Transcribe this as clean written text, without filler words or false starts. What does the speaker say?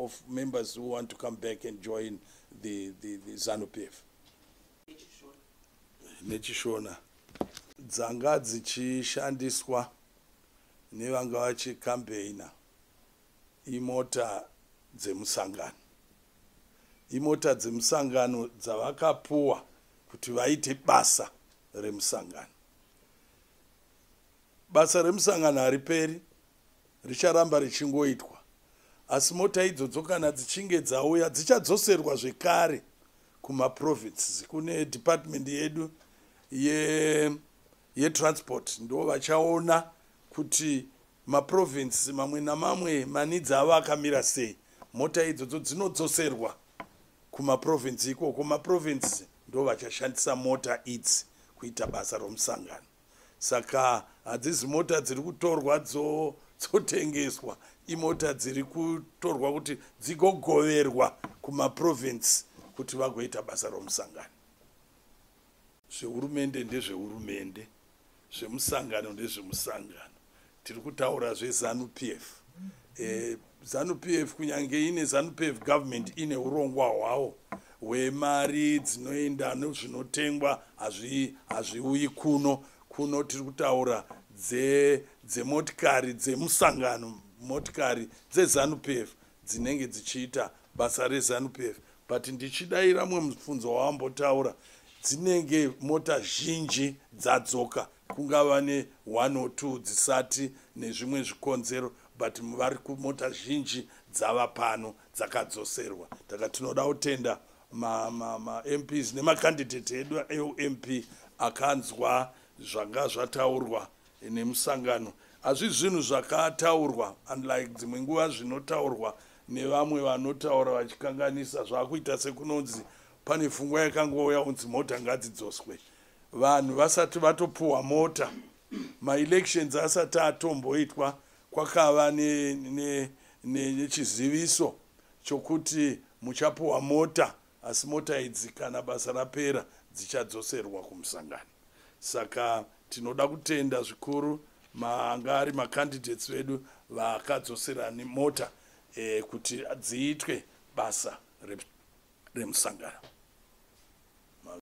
of members who want to come back and join the Zanu Pf. Nechishona dzanga dzichishandiswa nevanga vachikampeyina imota dzemusangano. Imota dzemusangano dzavakapuwa kuti vaite basa remusangano. Basa remusangano hariperi, richaramba richingoitwa. Asi mota idzodzo kana dzichinge dzauya dzichadzoserwa zvekare kumaprovinces. Kune department yedu transport ndo vachaona kuti maprovinces mamwe namamwe manidzi avo akamira sei. Mota idzodzo dzinodzoserwa kumaprovince ikoko. Maprovinces ndo vachashandisa mota idzi kuita basa romusangano. Saka hadzizi mota dziri kutorwa dzotengeswa, imota dziri kutorwa kuti dzigogoverwa kumaprovince kuti vagoita basa romusangano. Zvehurumende ndezvehurumende, zvemusangano ndezvemusangano. Tiri kutaura zveZanu Pf. Zanu Pf kunyange ine Zanu Pf government ine urongwa hwawo hwemari dzinoenda nezvinotengwa hazviuyi kuno. Kuno tiri kutaura dzemotikari dzemusangano, motikari dzeZanu Pf dzinenge dzichiita basa reZanu Pf. But ndichidayira mwe mubvunzo wawambotaura, dzinenge mota zhinji dzadzoka, kungava ne 1 or 2 dzisati nezvimwe zvikonzero, but vari kumota zhinji dzava pano dzakadzoserwa. Taka tinoda kutenda ma MPs nemakandidate edu eMP akanzwa zvanga zvataurwa nemusangano. Hazvi zvinhu zvakataurwa unlike dzimwe nguva zvinotaurwa nevamwe vanotaura vachikanganisa zvakuita sekunonzi pane pfungwa yakangouya unzi mota ngadzidzoswe. Vanhu vasati vatopuwa mota, maelections asati atomboitwa, kwakava nechiziviso chokuti muchapuwa mota, asi mota idzi kana basa rapera dzichadzoserwa kumusangano. Saka tinoda kutenda zvikuru anga ari makandidates vedu vakadzosera mota kuti dziitwe basa remusangano.